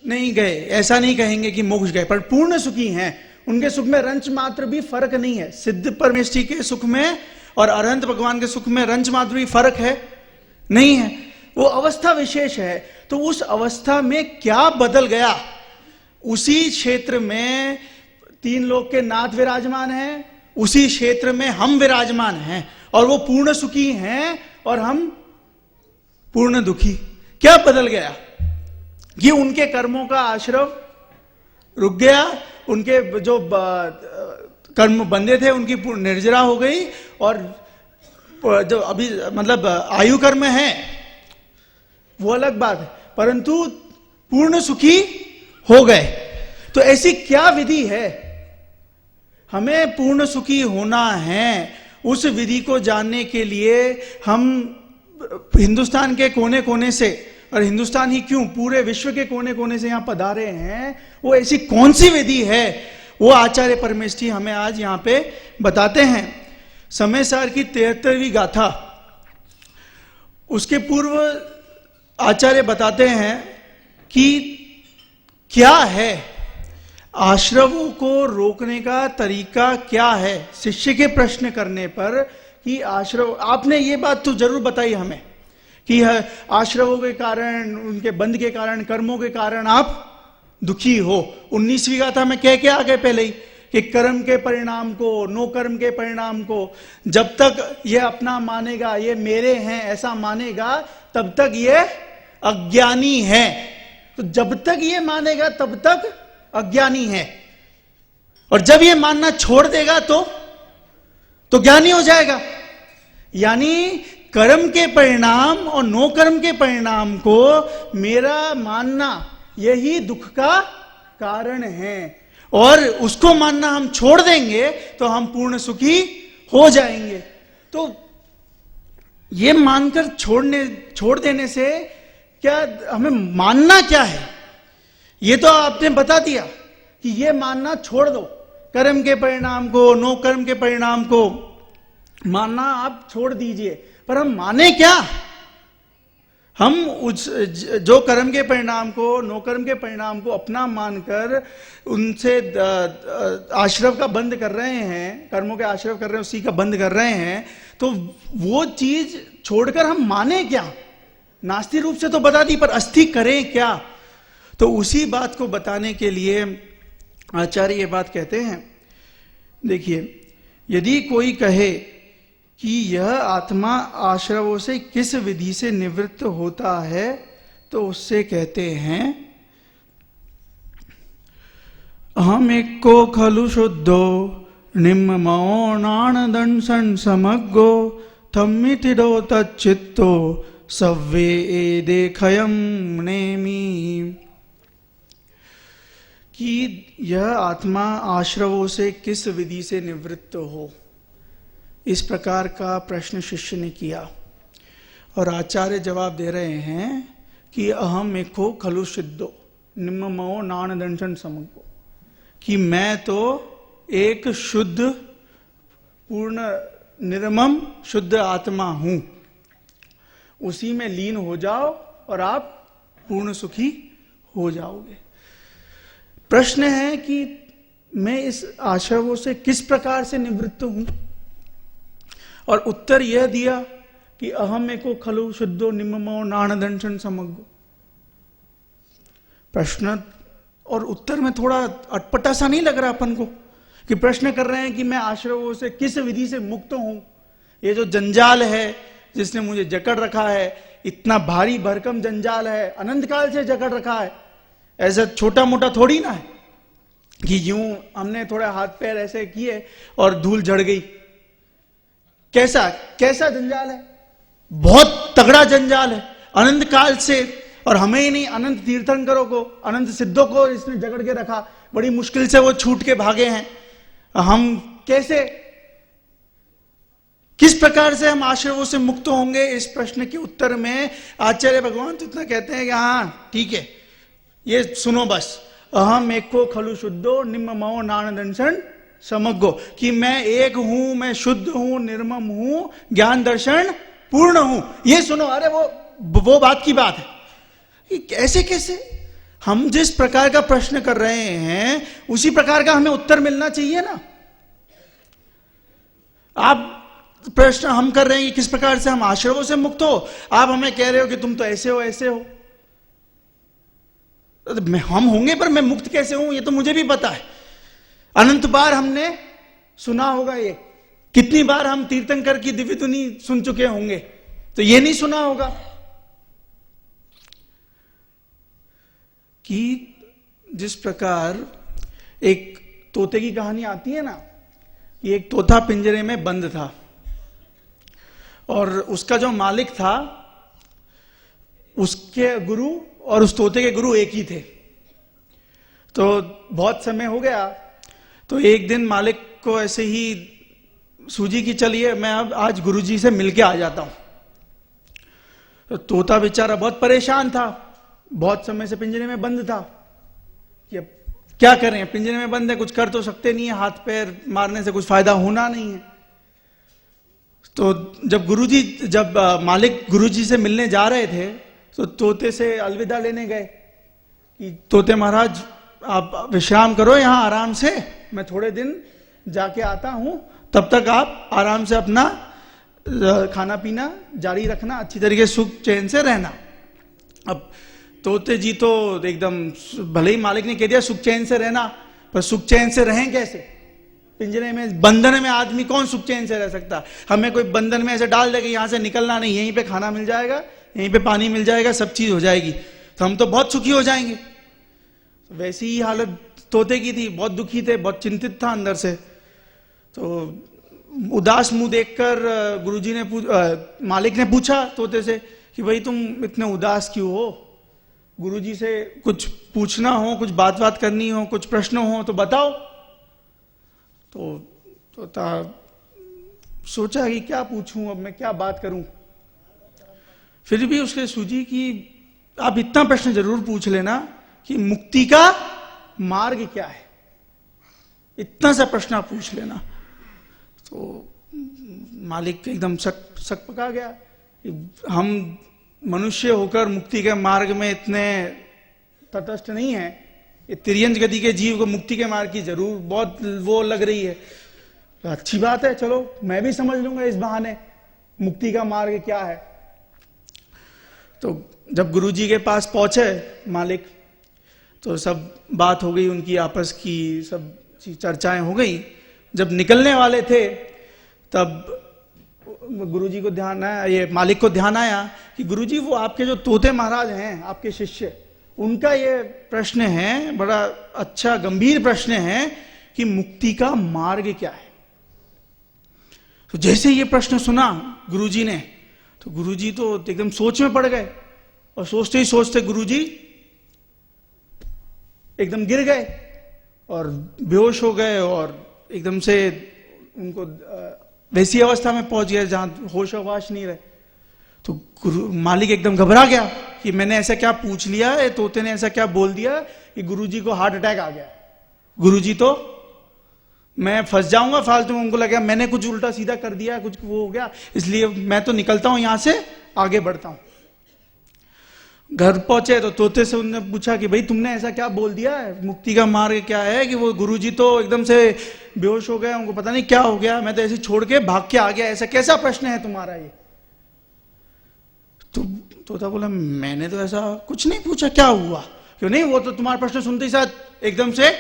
नहीं गए, ऐसा नहीं कहेंगे कि मोक्ष गए, पर पूर्ण सुखी हैं। उनके सुख में रंच मात्र भी फर्क नहीं है। सिद्ध परमेष्ठी के सुख में और अरहंत भगवान के सुख में रंच मात्र भी फर्क है नहीं है, वो अवस्था विशेष है। तो उस अवस्था में क्या बदल गया, उसी क्षेत्र में तीन लोक के नाथ विराजमान हैं, उसी क्षेत्र में हम विराजमान हैं, और वो पूर्ण सुखी हैं और हम पूर्ण दुखी। क्या बदल गया कि उनके कर्मों का आश्रव रुक गया, उनके जो कर्म बंधे थे उनकी निर्जरा हो गई, और जो अभी मतलब आयु कर्म है वो अलग बात है, परंतु पूर्ण सुखी हो गए। तो ऐसी क्या विधि है, हमें पूर्ण सुखी होना है, उस विधि को जानने के लिए हम हिंदुस्तान के कोने कोने से, और हिंदुस्तान ही क्यों, पूरे विश्व के कोने कोने से यहां पधारे हैं। वो ऐसी कौन सी विधि है, वो आचार्य परमेष्ठी हमें आज यहां पे बताते हैं। समय सार की 73वीं गाथा, उसके पूर्व आचार्य बताते हैं कि क्या है आश्रवों को रोकने का तरीका, क्या है। शिष्य के प्रश्न करने पर कि आश्रव, आपने ये बात तो जरूर बताई हमें कि आश्रवों के कारण, उनके बंध के कारण, कर्मों के कारण आप दुखी हो। 19वीं गाथा में कह के आ गए पहले ही कि कर्म के परिणाम को, नो कर्म के परिणाम को जब तक ये अपना मानेगा, ये मेरे हैं ऐसा मानेगा, तब तक ये अज्ञानी है। तो जब तक ये मानेगा तब तक अज्ञानी है, और जब ये मानना छोड़ देगा तो ज्ञानी हो जाएगा। यानी कर्म के परिणाम और नो कर्म के परिणाम को मेरा मानना यही दुख का कारण है, और उसको मानना हम छोड़ देंगे तो हम पूर्ण सुखी हो जाएंगे। तो ये मानकर छोड़ देने से क्या हमें मानना क्या है, ये तो आपने बता दिया कि ये मानना छोड़ दो, कर्म के परिणाम को, नो कर्म के परिणाम को मानना आप छोड़ दीजिए। पर हम माने क्या, हम उस जो कर्म के परिणाम को, नो कर्म के परिणाम को अपना मानकर उनसे आश्रव का बंद कर रहे हैं, कर्मों के आश्रव कर रहे हैं, उसी का बंद कर रहे हैं, तो वो चीज छोड़कर हम माने क्या। नास्तिक रूप से तो बता दी, पर अस्थि करें क्या। तो उसी बात को बताने के लिए आचार्य ये बात कहते हैं। देखिए, यदि कोई कहे कि यह आत्मा आश्रवों से किस विधि से निवृत्त होता है, तो उससे कहते हैं अहम एको खलु शुद्धो निम्मौनान दंसन समग्गो थम्मितिडो तच्चित्तो सव्वे एदेखयम नेमि। कि यह आत्मा आश्रवों से किस विधि से निवृत्त हो, इस प्रकार का प्रश्न शिष्य ने किया, और आचार्य जवाब दे रहे हैं कि अहम एको खलु सिद्धो निम्मो नान दंशन समग्गो, कि मैं तो एक शुद्ध, पूर्ण, निर्मम शुद्ध आत्मा हूं, उसी में लीन हो जाओ और आप पूर्ण सुखी हो जाओगे। प्रश्न है कि मैं इस आश्रवों से किस प्रकार से निवृत्त हूं, और उत्तर यह दिया कि अहम एको खलु शुद्धो निम्मो नान दंशन समग्गो। प्रश्न और उत्तर में थोड़ा अटपटा सा नहीं लग रहा अपन को, कि प्रश्न कर रहे हैं कि मैं आश्रवों से किस विधि से मुक्त हूं, ये जो जंजाल है जिसने मुझे जकड़ रखा है, इतना भारी भरकम जंजाल है, अनंत काल से जकड़ रखा है, ऐसा छोटा मोटा थोड़ी ना है कि यूं हमने थोड़ा हाथ पैर ऐसे किए और धूल झड़ गई। कैसा कैसा जंजाल है, बहुत तगड़ा जंजाल है, अनंत काल से। और हमें ही नहीं, अनंत तीर्थंकरों को, अनंत सिद्धों को इसने जकड़ के रखा, बड़ी मुश्किल से वो छूट के भागे हैं। हम कैसे, किस प्रकार से हम आश्रवों से मुक्त होंगे, इस प्रश्न के उत्तर में आचार्य भगवान तो इतना कहते हैं कि हाँ ठीक है, ये सुनो बस, अहम एको खलु शुद्धो निम्मो नान दंशन समग्गो, कि मैं एक हूं, मैं शुद्ध हूं, निर्मम हूं, ज्ञान दर्शन पूर्ण हूं, ये सुनो। अरे वो बात की बात है कि कैसे कैसे हम जिस प्रकार का प्रश्न कर रहे हैं उसी प्रकार का हमें उत्तर मिलना चाहिए ना। आप प्रश्न हम कर रहे हैं कि किस प्रकार से हम आश्रमों से मुक्त हो, आप हमें कह रहे हो कि तुम तो ऐसे हो ऐसे हो। हम होंगे पर मैं मुक्त कैसे हूं ये तो मुझे भी पता है। अनंत बार हमने सुना होगा, ये कितनी बार हम तीर्थंकर की दिव्य धुनी सुन चुके होंगे, तो ये नहीं सुना होगा कि जिस प्रकार एक तोते की कहानी आती है ना, कि एक तोता पिंजरे में बंद था और उसका जो मालिक था उसके गुरु और उस तोते के गुरु एक ही थे। तो बहुत समय हो गया, तो एक दिन मालिक को ऐसे ही सूझी कि चलिए मैं अब आज गुरुजी से मिलके आ जाता हूं। तो तोता बेचारा बहुत परेशान था, बहुत समय से पिंजरे में बंद था कि अब क्या करें, पिंजरे में बंद है, कुछ कर तो सकते नहीं है, हाथ पैर मारने से कुछ फायदा होना नहीं है। तो जब मालिक गुरुजी से मिलने जा रहे थे तो तोते से अलविदा लेने गए कि तोते महाराज आप विश्राम करो यहां आराम से, मैं थोड़े दिन जाके आता हूं, तब तक आप आराम से अपना खाना पीना जारी रखना, अच्छी तरीके से सुख चैन से रहना। अब तोते जी तो एकदम, भले ही मालिक ने कह दिया सुख चैन से रहना, पर सुख चैन से रहें कैसे? पिंजरे में बंधन में आदमी कौन सुख चैन से रह सकता? हमें कोई बंधन में ऐसे डाल दे कि यहां से निकलना नहीं, यहीं पे खाना मिल जाएगा, यहीं पे पानी मिल जाएगा, सब चीज हो जाएगी, तो हम तो बहुत सुखी हो जाएंगे। तो वैसी ही हालत तोते की थी, बहुत दुखी थे, बहुत चिंतित था अंदर से। तो उदास मुंह देखकर गुरुजी ने मालिक ने पूछा तोते से कि भाई तुम इतने उदास क्यों हो? गुरुजी से कुछ पूछना हो, कुछ बात करनी हो, कुछ प्रश्न हो तो बताओ। तो तोता सोचा कि क्या पूछूं, अब मैं क्या बात करूं। फिर भी उसके सूझी कि आप इतना प्रश्न जरूर पूछ लेना कि मुक्ति का मार्ग क्या है, इतना सा प्रश्न आप पूछ लेना। तो मालिक एकदम शक पका गया कि हम मनुष्य होकर मुक्ति के मार्ग में इतने तटस्थ नहीं है, ये तिर्यंज गति के जीव को मुक्ति के मार्ग की जरूर बहुत वो लग रही है। तो अच्छी बात है, चलो मैं भी समझ लूंगा इस बहाने मुक्ति का मार्ग क्या है। तो जब गुरुजी के पास पहुंचे मालिक, तो सब बात हो गई उनकी आपस की, सब चर्चाएं हो गई। जब निकलने वाले थे तब गुरुजी को ध्यान आया, ये मालिक को ध्यान आया कि गुरुजी वो आपके जो तोते महाराज हैं, आपके शिष्य, उनका ये प्रश्न है, बड़ा अच्छा गंभीर प्रश्न है कि मुक्ति का मार्ग क्या है। तो जैसे ये प्रश्न सुना गुरुजी ने, तो गुरुजी तो एकदम सोच में पड़ गए और सोचते ही सोचते गुरुजी एकदम गिर गए और बेहोश हो गए और एकदम से उनको वैसी अवस्था में पहुंच गए जहां होश आवाश नहीं रहे। तो मालिक एकदम घबरा गया कि मैंने ऐसा क्या पूछ लिया है, तोते ने ऐसा क्या बोल दिया कि गुरुजी को हार्ट अटैक आ गया, गुरुजी तो मैं फंस जाऊंगा फालतू में, उनको लगा मैंने कुछ उल्टा सीधा कर दिया, कुछ वो हो गया, इसलिए मैं तो निकलता हूं यहां से, आगे बढ़ता हूं। घर पहुंचे तो तोते से उन्होंने पूछा कि भाई तुमने ऐसा क्या बोल दिया है, मुक्ति का मार्ग क्या है? कि वो गुरुजी तो एकदम से बेहोश हो गए, उनको पता नहीं क्या हो गया, मैं तो ऐसे छोड़ के भाग के आ गया, ऐसा कैसा प्रश्न है तुम्हारा ये? तो तोता बोला मैंने तो ऐसा कुछ नहीं पूछा, क्या हुआ? क्यों नहीं, वो तो तुम्हारा प्रश्न सुनते ही साथ एकदम से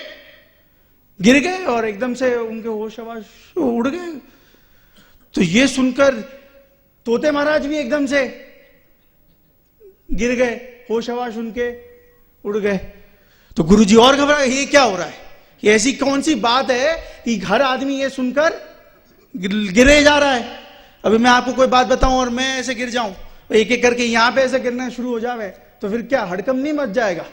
गिर गए और एकदम से उनके होश आवाश उड़ गए। तो ये सुनकर तोते महाराज भी एकदम से गिर गए, होश आवाश उनके उड़ गए। तो गुरुजी और घबराए, ये क्या हो रहा है, ये ऐसी कौन सी बात है कि हर आदमी ये सुनकर गिरे जा रहा है? अभी मैं आपको कोई बात बताऊं और मैं ऐसे गिर जाऊं, एक एक करके यहां पे ऐसे गिरना शुरू हो जावे, तो फिर क्या हड़कंप नहीं मच जाएगा?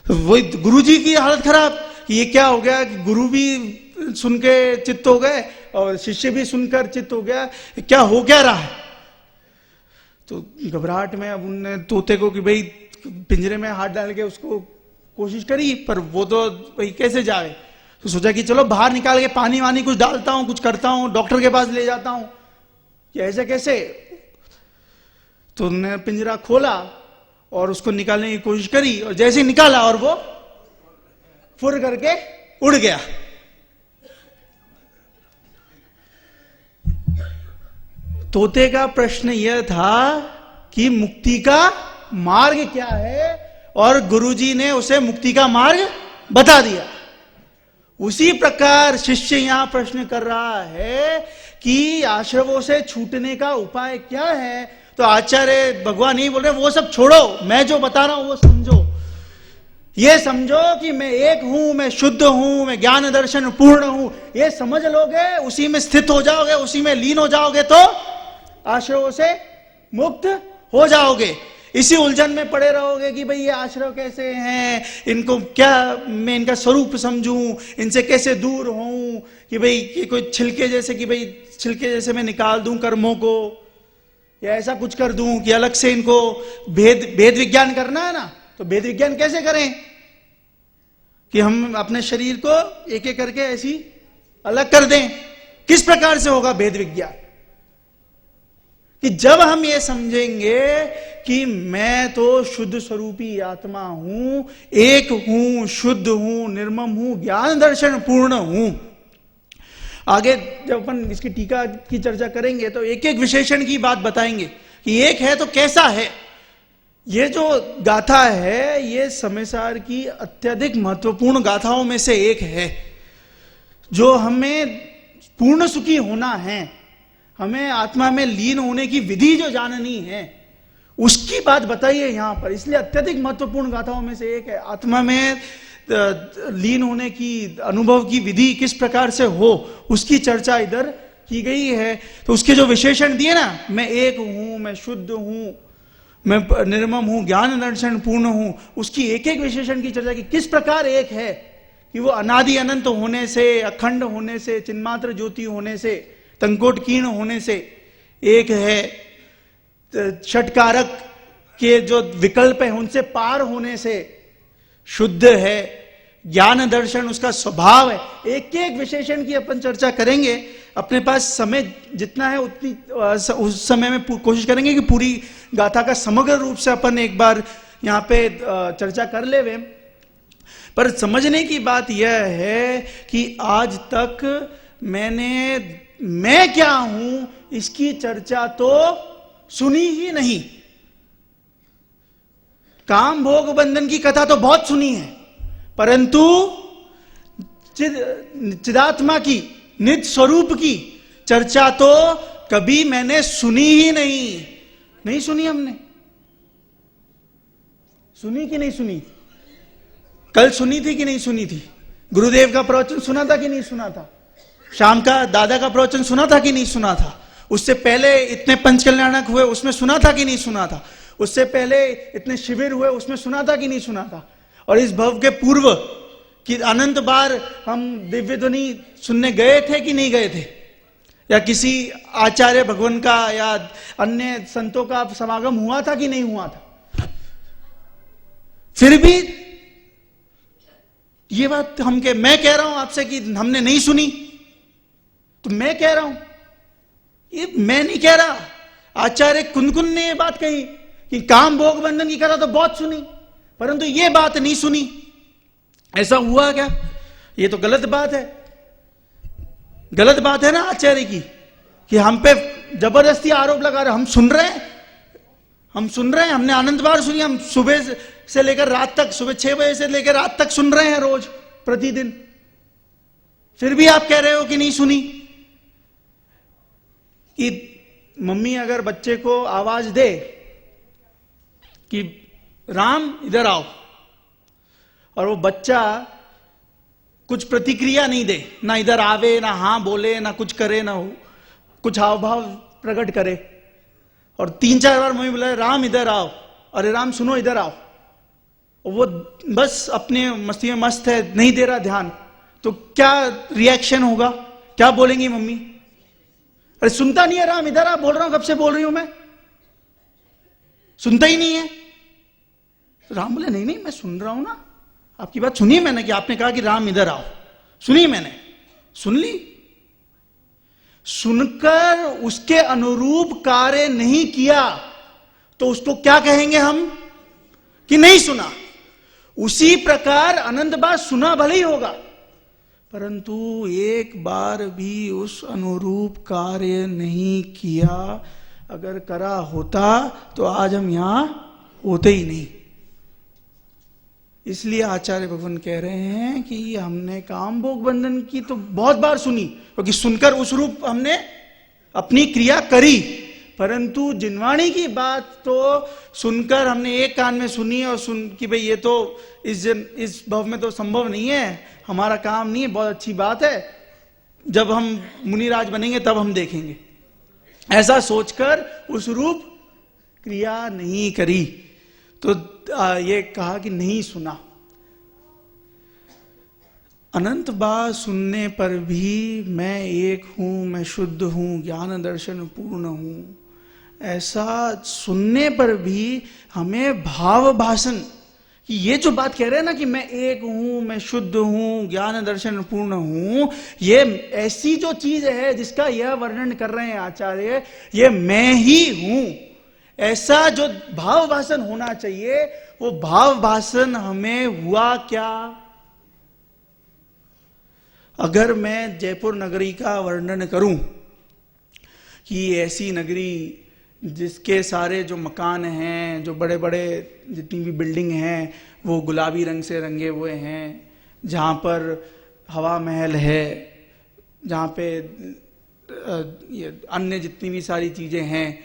तो वही गुरुजी की हालत खराब कि ये क्या हो गया कि गुरु भी सुन के चित्त हो गए और शिष्य भी सुनकर चित्त हो गया, क्या हो क्या रहा है? तो घबराहट में अब उनने तोते को कि भाई पिंजरे में हाथ डाल के उसको कोशिश करी, पर वो तो भाई कैसे जाए, तो सोचा कि चलो बाहर निकाल के पानी वानी कुछ डालता हूं, कुछ करता हूं, डॉक्टर के पास ले जाता हूं, कि ऐसे कैसे। तो उन्होंने पिंजरा खोला और उसको निकालने की कोशिश करी, और जैसे ही निकाला और वो फुर करके उड़ गया। तोते का प्रश्न यह था कि मुक्ति का मार्ग क्या है, और गुरुजी ने उसे मुक्ति का मार्ग बता दिया। उसी प्रकार शिष्य यहां प्रश्न कर रहा है कि आश्रमों से छूटने का उपाय क्या है। तो आचार्य भगवान ही बोल रहे वो सब छोड़ो, मैं जो बता रहा हूं वो समझो। ये समझो कि मैं एक हूं, मैं शुद्ध हूं, मैं ज्ञान दर्शन पूर्ण हूं। ये समझ लोगे, उसी में स्थित हो जाओगे, उसी में लीन हो जाओगे, तो आश्रमों से मुक्त हो जाओगे। इसी उलझन में पड़े रहोगे कि भाई ये आश्रम कैसे हैं, इनको क्या मैं इनका स्वरूप समझूं, इनसे कैसे दूर हूं, कि भाई कि कोई छिलके जैसे, कि भाई छिलके जैसे मैं निकाल दूं कर्मों को, या ऐसा कुछ कर दूं कि अलग से इनको भेद विज्ञान करना है ना। तो भेद विज्ञान कैसे करें कि हम अपने शरीर को एक एक करके ऐसी अलग कर दें? किस प्रकार से होगा भेद विज्ञान? कि जब हम ये समझेंगे कि मैं तो शुद्ध स्वरूपी आत्मा हूं, एक हूं, शुद्ध हूं, निर्मम हूं, ज्ञान दर्शन पूर्ण हूं। आगे जब अपन इसकी टीका की चर्चा करेंगे तो एक एक विशेषण की बात बताएंगे कि एक है तो कैसा है। ये जो गाथा है ये समयसार की अत्यधिक महत्वपूर्ण गाथाओं में से एक है। जो हमें पूर्ण सुखी होना है, हमें आत्मा में लीन होने की विधि जो जाननी है, उसकी बात बताइए यहां पर। इसलिए अत्यधिक महत्वपूर्ण गाथाओं में से एक है। आत्मा में लीन होने की अनुभव की विधि किस प्रकार से हो, उसकी चर्चा इधर की गई है। तो उसके जो विशेषण दिए ना, मैं एक हूं, मैं शुद्ध हूं, मैं निर्मम हूं, ज्ञान दर्शन पूर्ण हूं, उसकी एक एक विशेषण की चर्चा की। किस प्रकार एक है कि वो अनादि अनंत होने से, अखंड होने से, चिन्मात्र ज्योति होने से, तंकोटकीर्ण होने से एक है, षटकारक के जो विकल्प है उनसे पार होने से शुद्ध है, ज्ञान दर्शन उसका स्वभाव है। एक एक विशेषण की अपन चर्चा करेंगे। अपने पास समय जितना है उतनी उस समय में कोशिश करेंगे कि पूरी गाथा का समग्र रूप से अपन एक बार यहां पे चर्चा कर ले। पर समझने की बात यह है कि आज तक मैं क्या हूं इसकी चर्चा तो सुनी ही नहीं। काम भोग बंधन की कथा तो बहुत सुनी है, परंतु चिदात्मा की, निज स्वरूप की चर्चा तो कभी मैंने सुनी ही नहीं सुनी। हमने सुनी कि नहीं सुनी? कल सुनी थी कि नहीं सुनी थी? गुरुदेव का प्रवचन सुना था कि नहीं सुना था? शाम का दादा का प्रवचन सुना था कि नहीं सुना था? उससे पहले इतने पंचकल्याणक हुए, उसमें सुना था कि नहीं सुना था? उससे पहले इतने शिविर हुए, उसमें सुना था कि नहीं सुना था? और इस भव के पूर्व कि अनंत बार हम दिव्य ध्वनि सुनने गए थे कि नहीं गए थे? या किसी आचार्य भगवान का या अन्य संतों का समागम हुआ था कि नहीं हुआ था? फिर भी ये बात मैं कह रहा हूं आपसे कि हमने नहीं सुनी, तो मैं कह रहा हूं, ये मैं नहीं कह रहा, आचार्य कुनकुन ने ये बात कही कि काम भोग बंधन की कथा तो बहुत सुनी, परंतु ये बात नहीं सुनी। ऐसा हुआ क्या? ये तो गलत बात है। गलत बात है ना आचार्य की कि हम पे जबरदस्ती आरोप लगा रहे। हम सुन रहे हैं, हमने अनंत बार सुनी। हम सुबह से लेकर रात तक, सुबह 6 बजे से लेकर रात तक सुन रहे हैं रोज, प्रतिदिन। फिर भी आप कह रहे हो कि नहीं सुनी। कि मम्मी अगर बच्चे को आवाज दे कि राम इधर आओ, और वो बच्चा कुछ प्रतिक्रिया नहीं दे, ना इधर आवे, ना हां बोले, ना कुछ करे, ना कुछ हाव भाव प्रकट करे, और 3-4 बार मम्मी बुलाए राम इधर आओ, अरे राम सुनो इधर आओ, वो बस अपने मस्ती में मस्त है, नहीं दे रहा ध्यान, तो क्या रिएक्शन होगा? क्या बोलेंगी मम्मी? अरे सुनता नहीं है राम इधर आ, बोल रहा हूं, कब से बोल रही हूं मैं, सुनता ही नहीं है। राम बोले नहीं मैं सुन रहा हूं ना, आपकी बात सुनी मैंने कि आपने कहा कि राम इधर आओ, सुनी मैंने, सुन ली। सुनकर उसके अनुरूप कार्य नहीं किया तो उसको क्या कहेंगे हम? कि नहीं सुना, उसी प्रकार अनंत बार सुना भले ही होगा, परंतु एक बार भी उस अनुरूप कार्य नहीं किया। अगर करा होता तो आज हम यहां होते ही नहीं। इसलिए आचार्य भगवान कह रहे हैं कि हमने काम भोग बंधन की तो बहुत बार सुनी, क्योंकि सुनकर उस रूप हमने अपनी क्रिया करी, परंतु जिनवाणी की बात तो सुनकर हमने एक कान में सुनी और सुन कि भाई ये तो इस भव में तो संभव नहीं है, हमारा काम नहीं है, बहुत अच्छी बात है, जब हम मुनिराज बनेंगे तब हम देखेंगे, ऐसा सोचकर उस रूप क्रिया नहीं करी। तो ये कहा कि नहीं सुना। अनंत बार सुनने पर भी मैं एक हूं, मैं शुद्ध हूं, ज्ञान दर्शन पूर्ण हूं, ऐसा सुनने पर भी हमें भाव भाषण कि ये जो बात कह रहे हैं ना कि मैं एक हूं, मैं शुद्ध हूं, ज्ञान दर्शन पूर्ण हूं, ये ऐसी जो चीज है जिसका यह वर्णन कर रहे हैं आचार्य, ये मैं ही हूं, ऐसा जो भाव भाषण होना चाहिए, वो भाव भाषण हमें हुआ क्या? अगर मैं जयपुर नगरी का वर्णन करूं कि ऐसी नगरी जिसके सारे जो मकान हैं, जो बड़े बड़े जितनी भी बिल्डिंग हैं, वो गुलाबी रंग से रंगे हुए हैं, जहाँ पर हवा महल है, जहाँ पे ये अन्य जितनी भी सारी चीज़ें हैं,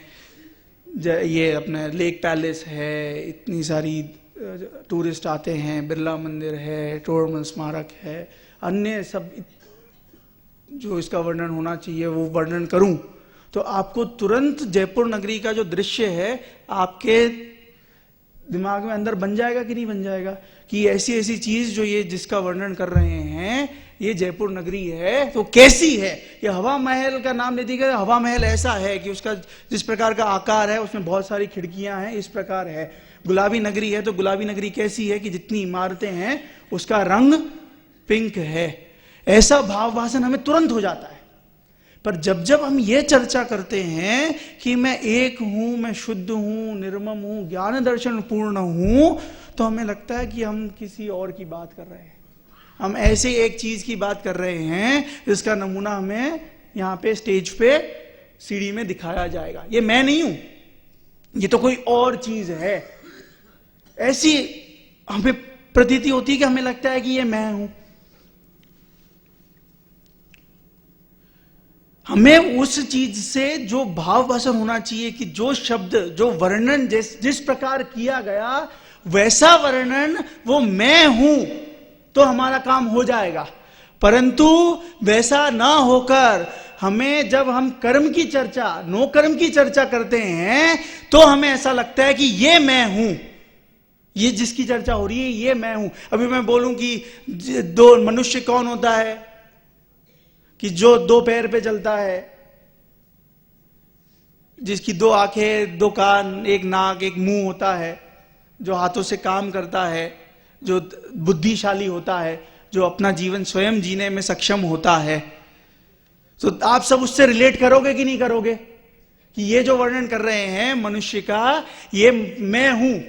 ये अपने लेक पैलेस है, इतनी सारी टूरिस्ट आते हैं, बिरला मंदिर है, टोडरमल स्मारक है, अन्य सब जो इसका वर्णन होना चाहिए वो वर्णन करूं तो आपको तुरंत जयपुर नगरी का जो दृश्य है आपके दिमाग में अंदर बन जाएगा कि नहीं बन जाएगा, कि ऐसी ऐसी चीज जो ये जिसका वर्णन कर रहे हैं ये जयपुर नगरी है तो कैसी है। ये हवा महल का नाम ले दिया, हवा महल ऐसा है कि उसका जिस प्रकार का आकार है उसमें बहुत सारी खिड़कियां हैं, इस प्रकार है। गुलाबी नगरी है तो गुलाबी नगरी कैसी है कि जितनी इमारतें हैं उसका रंग पिंक है। ऐसा भाव भाषण हमें तुरंत हो जाता है। पर जब जब हम ये चर्चा करते हैं कि मैं एक हूं, मैं शुद्ध हूं, निर्मम हूं, ज्ञान दर्शन पूर्ण हूं, तो हमें लगता है कि हम किसी और की बात कर रहे हैं, हम ऐसे एक चीज की बात कर रहे हैं जिसका नमूना हमें यहां पे स्टेज पे सीढ़ी में दिखाया जाएगा। ये मैं नहीं हूं, ये तो कोई और चीज है। ऐसी हमें प्रतीति होती है कि हमें लगता है कि ये मैं हूं। हमें उस चीज से जो भाव भाषण होना चाहिए कि जो शब्द जो वर्णन जिस प्रकार किया गया वैसा वर्णन वो मैं हूं तो हमारा काम हो जाएगा। परंतु वैसा ना होकर हमें जब हम कर्म की चर्चा, नो कर्म की चर्चा करते हैं तो हमें ऐसा लगता है कि ये मैं हूं, ये जिसकी चर्चा हो रही है ये मैं हूं। अभी मैं बोलूं कि दो मनुष्य कौन होता है कि जो दो पैर पे चलता है, जिसकी दो आंखें, दो कान, एक नाक, एक मुंह होता है, जो हाथों से काम करता है, जो बुद्धिशाली होता है, जो अपना जीवन स्वयं जीने में सक्षम होता है। तो आप सब उससे रिलेट करोगे कि नहीं करोगे कि ये जो वर्णन कर रहे हैं मनुष्य का ये मैं हूं।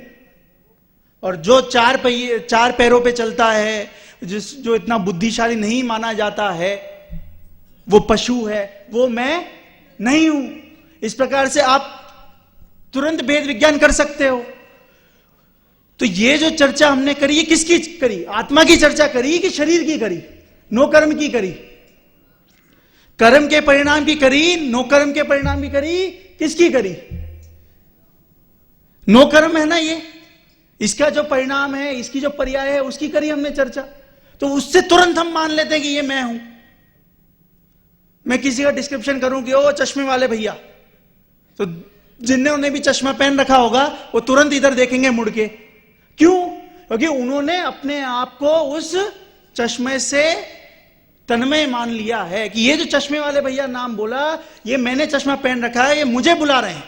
और जो चार पैरों पे चलता है, जो इतना बुद्धिशाली नहीं माना जाता है, वो पशु है, वो मैं नहीं हूं। इस प्रकार से आप तुरंत भेद विज्ञान कर सकते हो। तो ये जो चर्चा हमने करी ये किसकी करी? आत्मा की चर्चा करी कि शरीर की करी? नो कर्म की करी, कर्म के परिणाम की करी, नो कर्म के परिणाम की करी, किसकी करी? नो कर्म है ना ये, इसका जो परिणाम है, इसकी जो पर्याय है उसकी करी हमने चर्चा। तो उससे तुरंत हम मान लेते हैं कि ये मैं हूं। मैं किसी का डिस्क्रिप्शन करूं कि ओ चश्मे वाले भैया, तो जिन्होंने भी चश्मा पहन रखा होगा वो तुरंत इधर देखेंगे मुड़ के। क्यों? क्योंकि उन्होंने अपने आप को उस चश्मे से तन्मय मान लिया है कि ये जो चश्मे वाले भैया नाम बोला, ये मैंने चश्मा पहन रखा है, ये मुझे बुला रहे हैं।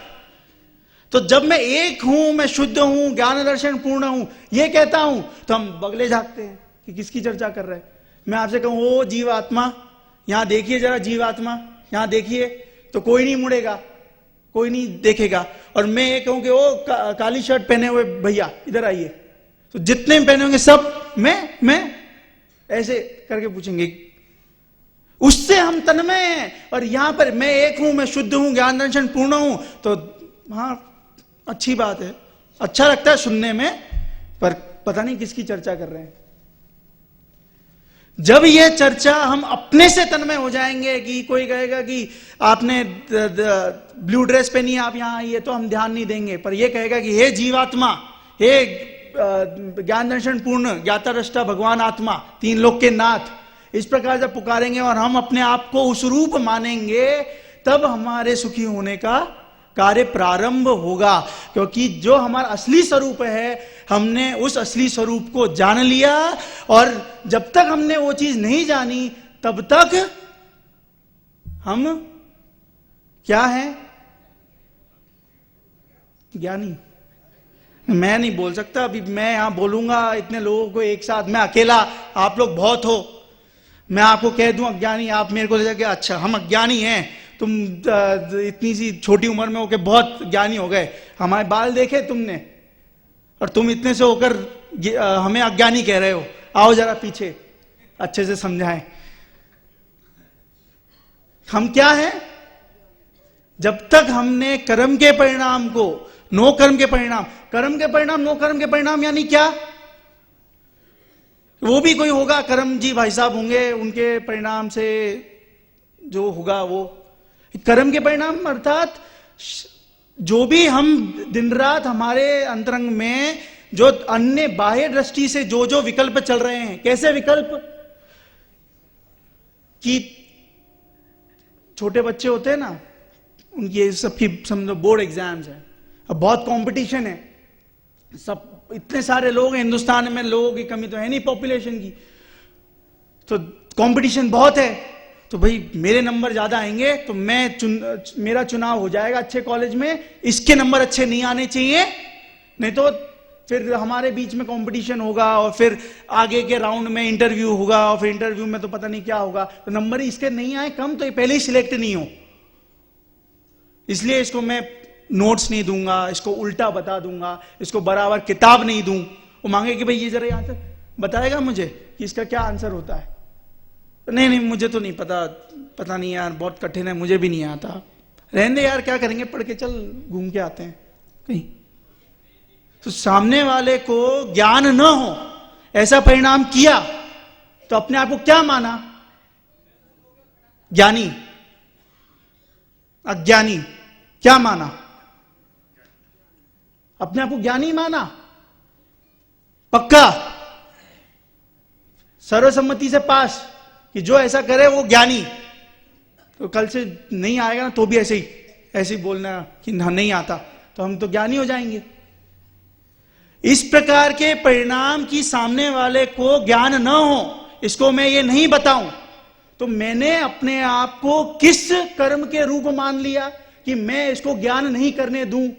तो जब मैं एक हूं, मैं शुद्ध हूं, ज्ञान दर्शन पूर्ण हूं, ये कहता हूं, तो हम बगले झाकते हैं कि किसकी चर्चा कर रहे हैं। मैं आपसे कहूं ओ जीवात्मा, यहां देखिए जरा, जीवात्मा यहां देखिए, तो कोई नहीं मुड़ेगा, कोई नहीं देखेगा। और मैं ये कहूं कि वो काली शर्ट पहने हुए भैया इधर आइए, तो जितने पहने होंगे सब मैं ऐसे करके पूछेंगे। उससे हम तन्मय हैं। और यहां पर मैं एक हूं, मैं शुद्ध हूं, ज्ञान दर्शन पूर्ण हूं, तो हाँ अच्छी बात है, अच्छा लगता है सुनने में, पर पता नहीं किसकी चर्चा कर रहे हैं। जब यह चर्चा हम अपने से तन्मय हो जाएंगे कि कोई कहेगा कि आपने ब्लू ड्रेस पहनी है, आप यहां आइए, तो हम ध्यान नहीं देंगे। पर यह कहेगा कि हे जीवात्मा, हे ज्ञान दर्शन पूर्ण ज्ञाता दृष्टा भगवान आत्मा, तीन लोक के नाथ, इस प्रकार जब पुकारेंगे और हम अपने आप को उस रूप मानेंगे, तब हमारे सुखी होने का कार्य प्रारंभ होगा। क्योंकि जो हमारा असली स्वरूप है, हमने उस असली स्वरूप को जान लिया, और जब तक हमने वो चीज नहीं जानी तब तक हम क्या हैं? ज्ञानी। मैं नहीं बोल सकता अभी, मैं यहां बोलूंगा इतने लोगों को एक साथ, मैं अकेला, आप लोग बहुत हो, मैं आपको कह दूं अज्ञानी, आप मेरे को ले जाके अच्छा हम अज्ञानी हैं, तुम इतनी सी छोटी उम्र में होके बहुत ज्ञानी हो गए, हमारे बाल देखे तुमने, और तुम इतने से होकर हमें अज्ञानी कह रहे हो, आओ जरा पीछे अच्छे से समझाएं। हम क्या हैं? जब तक हमने कर्म के परिणाम को, नो कर्म के परिणाम, कर्म के परिणाम, नो कर्म के परिणाम यानी क्या? वो भी कोई होगा, कर्म जी भाई साहब होंगे, उनके परिणाम से जो होगा वो कर्म के परिणाम, अर्थात जो भी हम दिन रात हमारे अंतरंग में जो अन्य बाह्य दृष्टि से जो जो विकल्प चल रहे हैं। कैसे विकल्प? कि छोटे बच्चे होते हैं ना, उनकी सबकी समझो बोर्ड एग्जाम्स है, अब बहुत कंपटीशन है, सब इतने सारे लोग हैं हिंदुस्तान में, लोगों की कमी तो है नहीं पॉपुलेशन की, तो कंपटीशन बहुत है, तो भाई मेरे नंबर ज्यादा आएंगे तो मेरा चुनाव हो जाएगा अच्छे कॉलेज में, इसके नंबर अच्छे नहीं आने चाहिए, नहीं तो फिर हमारे बीच में कंपटीशन होगा, और फिर आगे के राउंड में इंटरव्यू होगा, और फिर इंटरव्यू में तो पता नहीं क्या होगा, तो नंबर इसके नहीं आए कम, तो ये पहले ही सिलेक्ट नहीं हो, इसलिए इसको मैं नोट्स नहीं दूंगा, इसको उल्टा बता दूंगा, इसको बराबर किताब नहीं दूं। वो मांगे कि भाई ये जरा यहां तक बताएगा मुझे कि इसका क्या आंसर होता है, नहीं मुझे तो नहीं पता नहीं यार, बहुत कठिन है, मुझे भी नहीं आता, रहने दे यार, क्या करेंगे, पढ़ के चल घूम के आते हैं कहीं। तो सामने वाले को ज्ञान न हो, ऐसा परिणाम किया, तो अपने आप को क्या माना? ज्ञानी। अज्ञानी क्या माना? अपने आप को ज्ञानी माना, पक्का सर्वसम्मति से पास कि जो ऐसा करे वो ज्ञानी। तो कल से नहीं आएगा ना, तो भी ऐसे ही बोलना कि नहीं आता, तो हम तो ज्ञानी हो जाएंगे। इस प्रकार के परिणाम की सामने वाले को ज्ञान न हो, इसको मैं ये नहीं बताऊं, तो मैंने अपने आप को किस कर्म के रूप मान लिया कि मैं इसको ज्ञान नहीं करने दूं,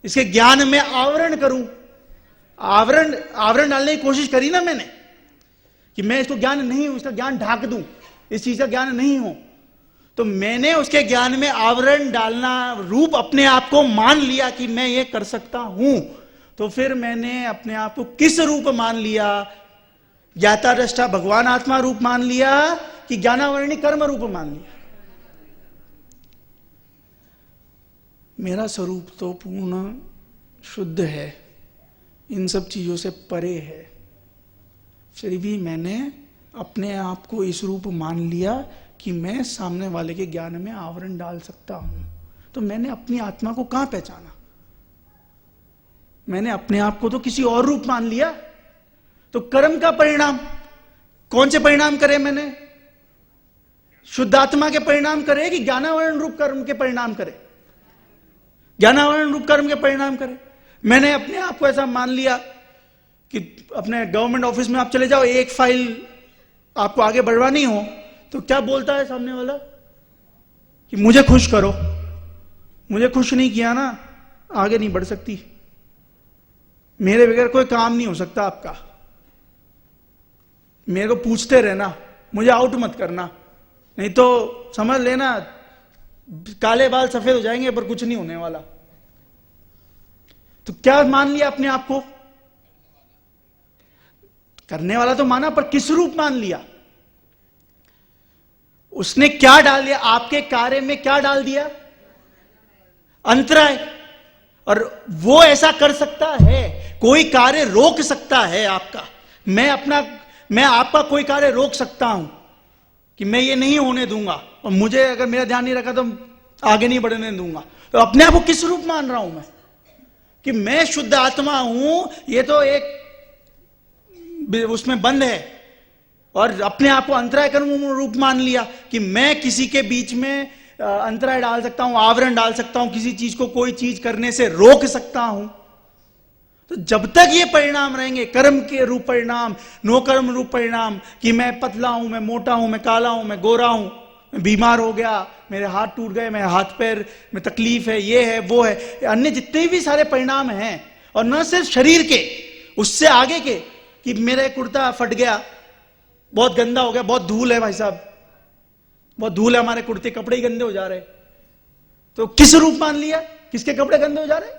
इसके ज्ञान में आवरण करूं। आवरण डालने की कोशिश करी ना मैंने, कि मैं इसको ज्ञान नहीं हूं, इसका ज्ञान ढाक दूं, इस चीज का ज्ञान नहीं हो, तो मैंने उसके ज्ञान में आवरण डालना रूप अपने आप को मान लिया कि मैं ये कर सकता हूं। तो फिर मैंने अपने आप को किस रूप मान लिया? ज्ञाता दृष्टा भगवान आत्मा रूप मान लिया कि ज्ञानावरणी कर्म रूप मान लिया? मेरा स्वरूप तो पूर्ण शुद्ध है, इन सब चीजों से परे है, फिर भी मैंने अपने आप को इस रूप मान लिया कि मैं सामने वाले के ज्ञान में आवरण डाल सकता हूं। तो मैंने अपनी आत्मा को कहां पहचाना? मैंने अपने आप को तो किसी और रूप मान लिया। तो कर्म का परिणाम, कौन से परिणाम करे मैंने? शुद्धात्मा के परिणाम करे कि ज्ञानावरण रूप कर्म के परिणाम करे? ज्ञानावरण रूप कर्म के परिणाम करे। मैंने अपने आप को ऐसा मान लिया कि अपने गवर्नमेंट ऑफिस में आप चले जाओ, एक फाइल आपको आगे बढ़वानी हो, तो क्या बोलता है सामने वाला कि मुझे खुश करो, मुझे खुश नहीं किया ना आगे नहीं बढ़ सकती, मेरे बगैर कोई काम नहीं हो सकता आपका, मेरे को पूछते रहना, मुझे आउट मत करना, नहीं तो समझ लेना काले बाल सफेद हो जाएंगे पर कुछ नहीं होने वाला। तो क्या मान लिया अपने आप को? करने वाला तो माना, पर किस रूप मान लिया? उसने क्या डाल दिया आपके कार्य में? क्या डाल दिया? अंतराय। और वो ऐसा कर सकता है, कोई कार्य रोक सकता है आपका। मैं आपका कोई कार्य रोक सकता हूं कि मैं ये नहीं होने दूंगा, और मुझे अगर मेरा ध्यान नहीं रखा तो आगे नहीं बढ़ने दूंगा। तो अपने आप को किस रूप मान रहा हूं मैं? कि मैं शुद्ध आत्मा हूं, ये तो एक उसमें बंद है। और अपने आप को अंतराय कर्म रूप मान लिया कि मैं किसी के बीच में अंतराय डाल सकता हूं, आवरण डाल सकता हूं, किसी चीज को कोई चीज करने से रोक सकता हूं। तो जब तक ये परिणाम रहेंगे, कर्म के रूप परिणाम, नो कर्म रूप परिणाम, कि मैं पतला हूं, मैं मोटा हूं, मैं काला हूं, मैं गोरा हूं, मैं बीमार हो गया, मेरे हाथ टूट गए, मेरे हाथ पैर में तकलीफ है, ये है वो है, अन्य जितने भी सारे परिणाम हैं, और न सिर्फ शरीर के, उससे आगे के, कि मेरा कुर्ता फट गया, बहुत गंदा हो गया, बहुत धूल है भाई साहब, बहुत धूल है, हमारे कुर्ते कपड़े ही गंदे हो जा रहे। तो किस रूप मान लिया? किसके कपड़े गंदे हो जा रहे?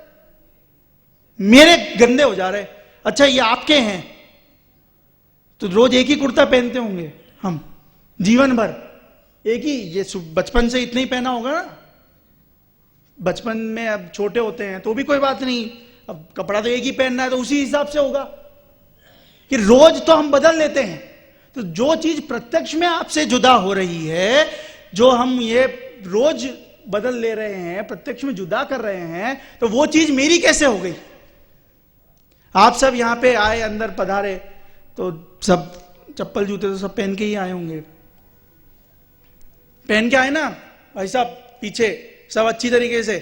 मेरे गंदे हो जा रहे। अच्छा, ये आपके हैं तो रोज एक ही कुर्ता पहनते होंगे हम, जीवन भर एक ही, ये बचपन से इतना ही पहना होगा ना। बचपन में अब छोटे होते हैं तो भी कोई बात नहीं, अब कपड़ा तो एक ही पहनना है तो उसी हिसाब से होगा, कि रोज तो हम बदल लेते हैं। तो जो चीज प्रत्यक्ष में आपसे जुदा हो रही है, जो हम ये रोज बदल ले रहे हैं, प्रत्यक्ष में जुदा कर रहे हैं, तो वो चीज मेरी कैसे हो गई? आप सब यहां पे आए, अंदर पधारे, तो सब चप्पल जूते तो सब पहन के ही आए होंगे, पहन के आए ना भाई साहब, पीछे सब अच्छी तरीके से।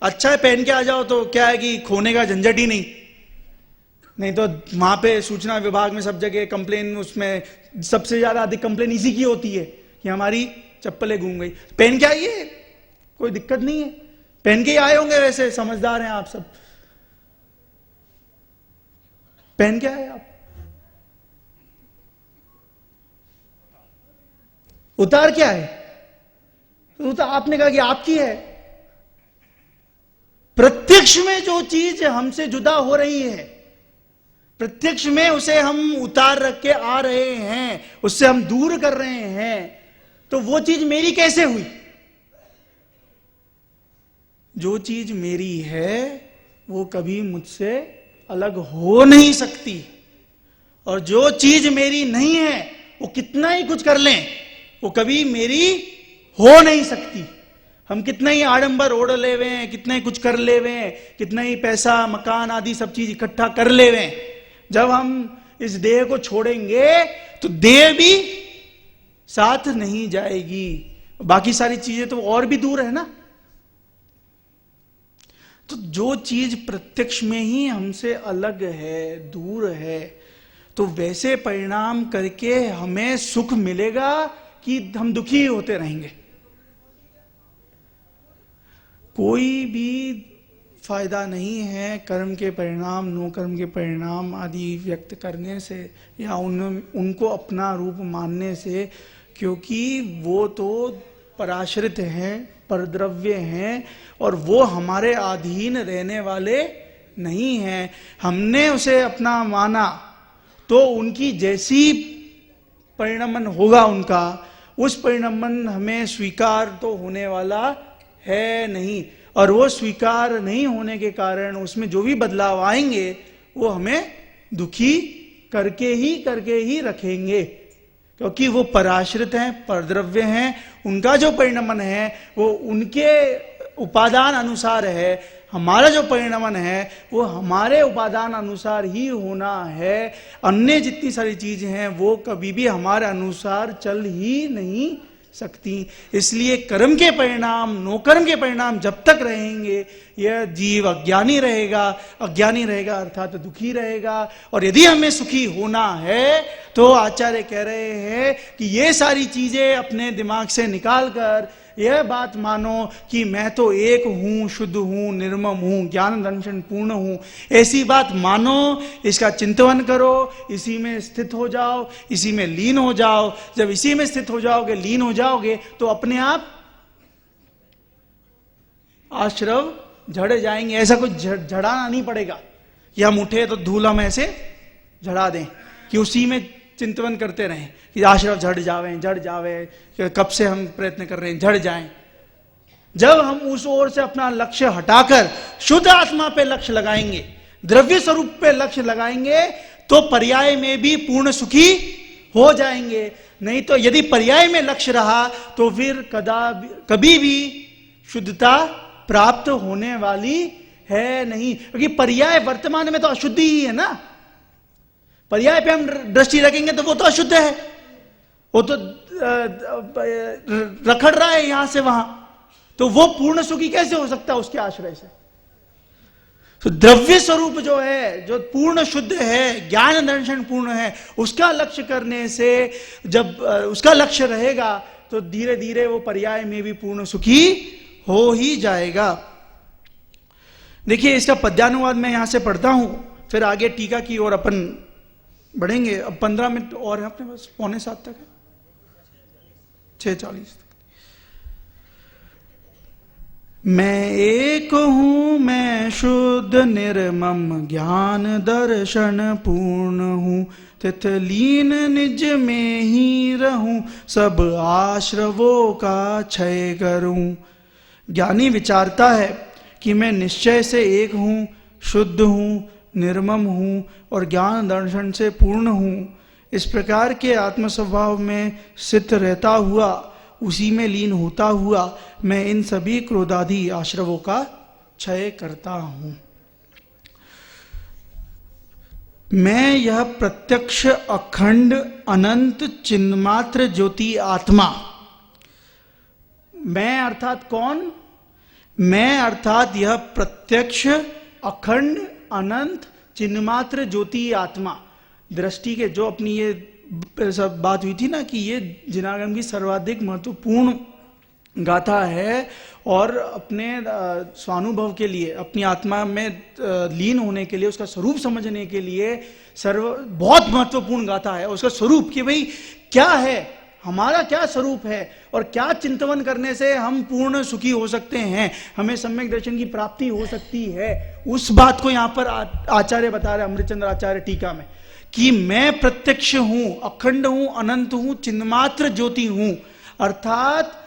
अच्छा है, पहन के आ जाओ तो क्या है कि खोने का झंझट ही नहीं तो वहां पे सूचना विभाग में सब जगह कंप्लेन, उसमें सबसे ज्यादा अधिक कंप्लेन इसी की होती है कि हमारी चप्पलें घूम गई। पहन के आइए, कोई दिक्कत नहीं है, पहन के ही आए होंगे, वैसे समझदार हैं आप सब, पहन के आए आप। उतार क्या है? तो आपने कहा कि आपकी है। प्रत्यक्ष में जो चीज हमसे जुदा हो रही है, प्रत्यक्ष में उसे हम उतार रख के आ रहे हैं, उससे हम दूर कर रहे हैं, तो वो चीज मेरी कैसे हुई? जो चीज मेरी है वो कभी मुझसे अलग हो नहीं सकती, और जो चीज मेरी नहीं है वो कितना ही कुछ कर लें, वो कभी मेरी हो नहीं सकती। हम कितना ही आडंबर ओढ़ लेवे हैं, कितना ही कुछ कर लेवे हैं, कितना ही पैसा मकान आदि सब चीज इकट्ठा कर लेवे हैं, जब हम इस देह को छोड़ेंगे तो देह भी साथ नहीं जाएगी, बाकी सारी चीजें तो और भी दूर है ना। तो जो चीज प्रत्यक्ष में ही हमसे अलग है, दूर है, तो वैसे परिणाम करके हमें सुख मिलेगा कि हम दुखी होते रहेंगे? कोई भी फायदा नहीं है कर्म के परिणाम, नो कर्म के परिणाम आदि व्यक्त करने से, या उनको अपना रूप मानने से, क्योंकि वो तो पराश्रित हैं, परद्रव्य हैं, और वो हमारे अधीन रहने वाले नहीं हैं। हमने उसे अपना माना तो उनकी जैसी परिणमन होगा उनका, उस परिणमन हमें स्वीकार तो होने वाला है नहीं, और वो स्वीकार नहीं होने के कारण उसमें जो भी बदलाव आएंगे वो हमें दुखी करके ही रखेंगे, क्योंकि वो पराश्रित हैं, परद्रव्य हैं। उनका जो परिणमन है वो उनके उपादान अनुसार है, हमारा जो परिणमन है वो हमारे उपादान अनुसार ही होना है। अन्य जितनी सारी चीजें हैं वो कभी भी हमारे अनुसार चल ही नहीं सकती। इसलिए कर्म के परिणाम, नो कर्म के परिणाम जब तक रहेंगे, यह जीव अज्ञानी रहेगा अर्थात तो दुखी रहेगा। और यदि हमें सुखी होना है तो आचार्य कह रहे हैं कि ये सारी चीजें अपने दिमाग से निकालकर यह बात मानो कि मैं तो एक हूं, शुद्ध हूं, निर्मम हूं, ज्ञान दर्शन पूर्ण हूं, ऐसी बात मानो, इसका चिंतन करो, इसी में स्थित हो जाओ, इसी में लीन हो जाओ। जब इसी में स्थित हो जाओगे, लीन हो जाओगे, तो अपने आप आश्रव झड़ जाएंगे, ऐसा कुछ झड़ाना नहीं पड़ेगा कि हम उठे तो धूल हम ऐसे झड़ा दें, कि उसी में चिंतन करते रहें कि आश्रव झड़ जावे, कब से हम प्रयत्न कर रहे हैं झड़ जाएं। जब हम उस ओर से अपना लक्ष्य हटाकर शुद्ध आत्मा पे लक्ष्य लगाएंगे, द्रव्य स्वरूप पे लक्ष्य लगाएंगे, तो पर्याय में भी पूर्ण सुखी हो जाएंगे। नहीं तो यदि पर्याय में लक्ष्य रहा तो फिर कभी भी शुद्धता प्राप्त होने वाली है नहीं, क्योंकि पर्याय वर्तमान में तो अशुद्धि ही है ना। पर्याय पे हम दृष्टि रखेंगे तो वो तो अशुद्ध है, वो तो रखड़ रहा है यहां से वहां, तो वो पूर्ण सुखी कैसे हो सकता है उसके आश्रय से। तो द्रव्य स्वरूप जो है, जो पूर्ण शुद्ध है, ज्ञान दर्शन पूर्ण है, उसका लक्ष्य करने से जब उसका लक्ष्य रहेगा तो धीरे धीरे वो पर्याय में भी पूर्ण सुखी हो ही जाएगा। देखिए इसका पद्यानुवाद मैं यहां से पढ़ता हूं, फिर आगे टीका की ओर अपन बढ़ेंगे। अब 15 मिनट और है अपने पास, 6:45 तक है, 6:40 तक। मैं एक हूं, मैं शुद्ध निर्मम ज्ञान दर्शन पूर्ण हूं, तितलीन निज में ही रहूं, सब आश्रवों का क्षय करूं। ज्ञानी विचारता है कि मैं निश्चय से एक हूं, शुद्ध हूं, निर्मम हूं और ज्ञान दर्शन से पूर्ण हूं। इस प्रकार के आत्म स्वभाव में स्थित रहता हुआ, उसी में लीन होता हुआ, मैं इन सभी क्रोधादि आश्रवों का क्षय करता हूं। मैं यह प्रत्यक्ष अखंड अनंत चिन्मात्र ज्योति आत्मा, मैं अर्थात कौन? मैं अर्थात यह प्रत्यक्ष अखंड अनंत चिन्मात्र ज्योति आत्मा। दृष्टि के जो अपनी ये सब बात हुई थी ना कि ये जिनागम की सर्वाधिक महत्वपूर्ण गाथा है, और अपने स्वानुभव के लिए, अपनी आत्मा में लीन होने के लिए, उसका स्वरूप समझने के लिए बहुत महत्वपूर्ण गाथा है। उसका स्वरूप कि भाई क्या है, हमारा क्या स्वरूप है और क्या चिंतन करने से हम पूर्ण सुखी हो सकते हैं, हमें सम्यक दर्शन की प्राप्ति हो सकती है, उस बात को यहां पर आचार्य बता रहे, अमृतचंद्र आचार्य टीका में, कि मैं प्रत्यक्ष हूं, अखंड हूं, अनंत हूं, चिन्मात्र ज्योति हूं। अर्थात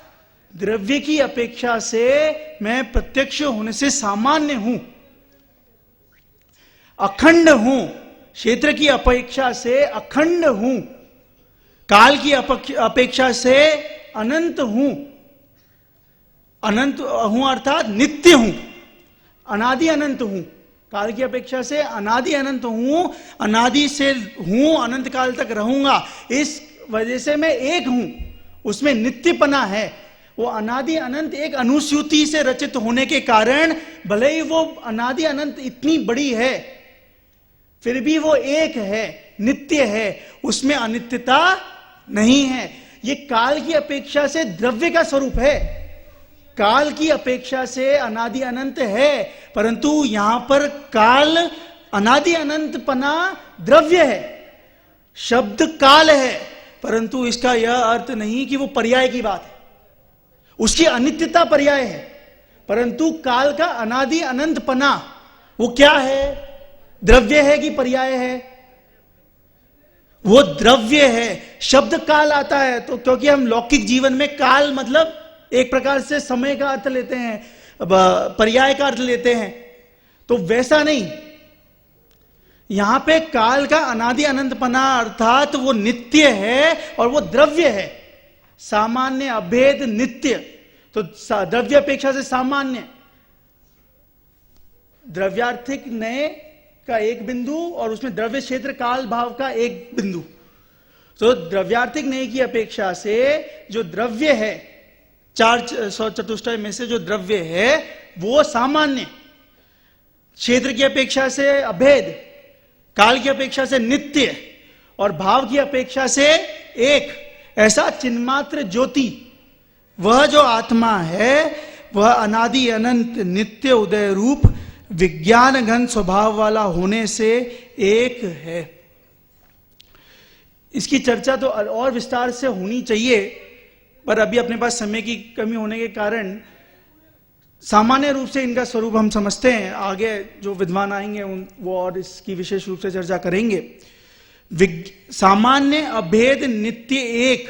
द्रव्य की अपेक्षा से मैं प्रत्यक्ष होने से सामान्य हूं, अखंड हूं, क्षेत्र की अपेक्षा से अखंड हूं, काल की अपेक्षा से अनंत हूं, अनंत हूं अर्थात नित्य हूं, अनादि अनंत हूं। काल की अपेक्षा से अनादि अनंत हूं, अनादि से हूं, अनंत काल तक रहूंगा। इस वजह से मैं एक हूं, उसमें नित्यपना है। वो अनादि अनंत एक अनुसूति से रचित होने के कारण भले ही वो अनादि अनंत इतनी बड़ी है, फिर भी वो एक है, नित्य है, उसमें अनित्यता नहीं है। ये काल की अपेक्षा से द्रव्य का स्वरूप है, काल की अपेक्षा से अनादि अनंत है, परंतु यहां पर काल अनादि अनंतपना द्रव्य है, शब्द काल है, परंतु इसका यह अर्थ नहीं कि वो पर्याय की बात है, उसकी अनित्यता पर्याय है, परंतु काल का अनादि अनंतपना वो क्या है? द्रव्य है कि पर्याय है? वो द्रव्य है। शब्द काल आता है तो क्योंकि हम लौकिक जीवन में काल मतलब एक प्रकार से समय का अर्थ लेते हैं, पर्याय का अर्थ लेते हैं, तो वैसा नहीं, यहां पे काल का अनादि अनंतपना अर्थात वो नित्य है और वो द्रव्य है, सामान्य अभेद नित्य। तो द्रव्य अपेक्षा से सामान्य, द्रव्यार्थिक नए का एक बिंदु और उसमें द्रव्य क्षेत्र काल भाव का एक बिंदु। तो द्रव्यार्थिक नए की अपेक्षा से जो द्रव्य है, चार चतुष्टय में से जो द्रव्य है वो सामान्य, क्षेत्र की अपेक्षा से अभेद, काल की अपेक्षा से नित्य और भाव की अपेक्षा से एक, ऐसा चिन्मात्र ज्योति वह जो आत्मा है वह अनादि अनंत नित्य उदय रूप विज्ञान घन स्वभाव वाला होने से एक है। इसकी चर्चा तो और विस्तार से होनी चाहिए, पर अभी अपने पास समय की कमी होने के कारण सामान्य रूप से इनका स्वरूप हम समझते हैं, आगे जो विद्वान आएंगे वो और इसकी विशेष रूप से चर्चा करेंगे। सामान्य अभेद नित्य एक,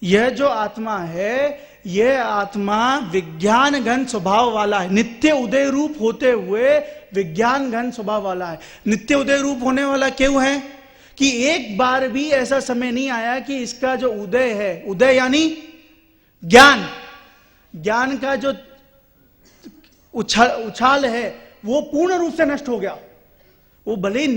यह जो आत्मा है यह आत्मा विज्ञान घन स्वभाव वाला है, नित्य उदय रूप होते हुए विज्ञान घन स्वभाव वाला है। नित्य उदय रूप होने वाला क्यों है कि एक बार भी ऐसा समय नहीं आया कि इसका जो उदय है, उदय यानी ज्ञान, ज्ञान का जो उछाल है वो पूर्ण रूप से नष्ट हो गया। वो भले ही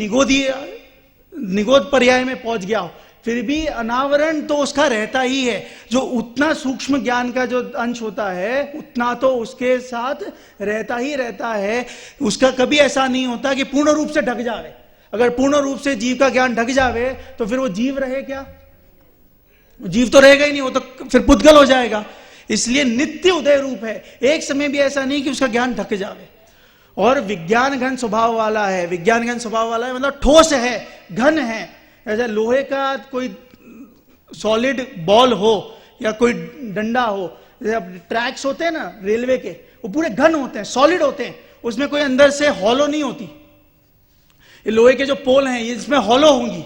निगोद पर्याय में पहुंच गया, फिर भी अनावरण तो उसका रहता ही है। जो उतना सूक्ष्म ज्ञान का जो अंश होता है उतना तो उसके साथ रहता ही रहता है। उसका कभी ऐसा नहीं होता कि पूर्ण रूप से ढक जावे। अगर पूर्ण रूप से जीव का ज्ञान ढक जावे तो फिर वो जीव रहे क्या? जीव तो रहेगा ही नहीं, वो तो फिर पुद्गल हो जाएगा। इसलिए नित्य उदय रूप है, एक समय भी ऐसा नहीं कि उसका ज्ञान ढक जावे। और विज्ञान घन स्वभाव वाला है। विज्ञान घन स्वभाव वाला है मतलब ठोस है, घन है। ऐसा लोहे का कोई सॉलिड बॉल हो या कोई डंडा हो, जैसे ट्रैक्स होते हैं ना रेलवे के, वो पूरे घन होते हैं, सॉलिड होते हैं, उसमें कोई अंदर से हॉलो नहीं होती। ये लोहे के जो पोल हैं ये इसमें हॉलो होंगी,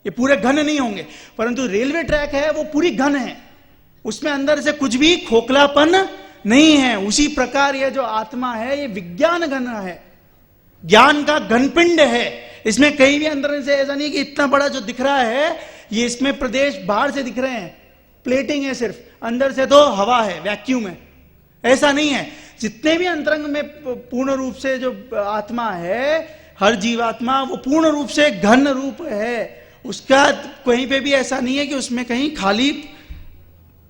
ये पूरे घन नहीं होंगे। परंतु रेलवे ट्रैक है वो पूरी घन है, उसमें अंदर से कुछ भी खोखलापन नहीं है। उसी प्रकार यह जो आत्मा है ये विज्ञान घन है, ज्ञान का घनपिंड है। इसमें कहीं भी अंदर से ऐसा नहीं कि इतना बड़ा जो दिख रहा है ये इसमें प्रदेश बाहर से दिख रहे हैं, प्लेटिंग है सिर्फ, अंदर से तो हवा है, वैक्यूम है, ऐसा नहीं है। जितने भी अंतरंग में पूर्ण रूप से जो आत्मा है, हर जीवात्मा वो पूर्ण रूप से घन रूप है। उसका कहीं पे भी ऐसा नहीं है कि उसमें कहीं खाली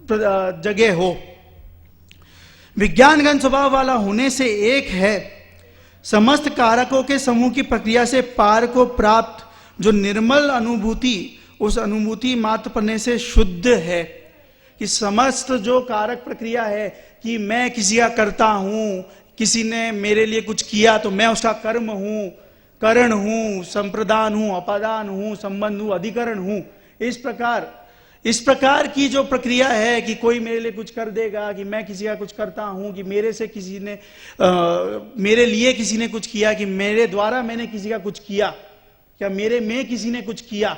जगह हो। विज्ञान घन स्वभाव वाला होने से एक है, समस्त कारकों के समूह की प्रक्रिया से पार को प्राप्त जो निर्मल अनुभूति, उस अनुभूति मात्र पने से शुद्ध है। कि समस्त जो कारक प्रक्रिया है कि मैं किसी का करता हूं, किसी ने मेरे लिए कुछ किया तो मैं उसका कर्म हूं, करण हूं, संप्रदान हूं, अपादान हूं, संबंध हूं, अधिकरण हूं। इस प्रकार की जो प्रक्रिया है कि कोई मेरे लिए कुछ कर देगा, कि मैं किसी का कुछ करता हूं, कि मेरे से किसी ने मेरे लिए किसी ने कुछ किया, कि मेरे द्वारा मैंने किसी का कुछ किया, क्या मेरे में किसी ने कुछ किया,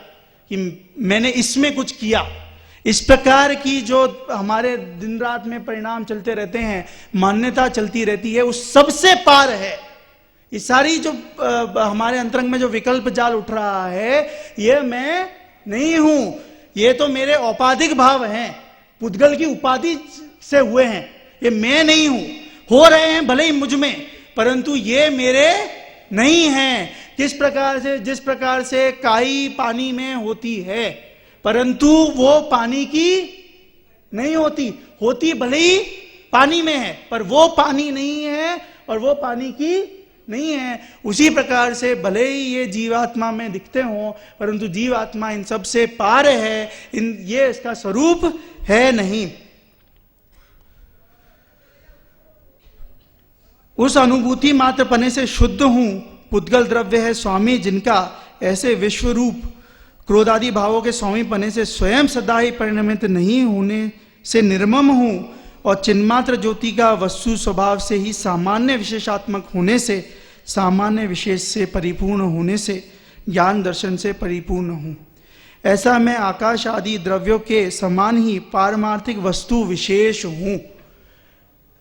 कि मैंने इसमें कुछ किया। इस प्रकार की जो हमारे दिन रात में परिणाम चलते रहते हैं, मान्यता चलती रहती है, उस सबसे पार है। ये सारी जो हमारे अंतरंग में जो विकल्प जाल उठ रहा है, ये मैं नहीं हूं, ये तो मेरे औपाधिक भाव हैं, पुद्गल की उपाधि से हुए हैं, ये मैं नहीं हूं। हो रहे हैं भले ही मुझ में, परंतु ये मेरे नहीं हैं। किस प्रकार से, जिस प्रकार से काई पानी में होती है परंतु वो पानी की नहीं होती, होती भले ही पानी में है पर वो पानी नहीं है और वो पानी की नहीं है। उसी प्रकार से भले ही ये जीवात्मा में दिखते हों परंतु जीवात्मा इन सब से पार है, ये इसका स्वरूप है नहीं। उस अनुभूति मात्र पने से शुद्ध हूं, पुद्गल द्रव्य है स्वामी जिनका, ऐसे विश्व रूप क्रोधादि भावों के स्वामी पने से स्वयं सदा ही परिणमित नहीं होने से निर्मम हूं, और चिन्मात्र ज्योति का वस्तु स्वभाव से ही सामान्य विशेषात्मक होने से, सामान्य विशेष से परिपूर्ण होने से, ज्ञान दर्शन से परिपूर्ण हूं। ऐसा मैं आकाश आदि द्रव्यों के समान ही पारमार्थिक वस्तु विशेष हूं।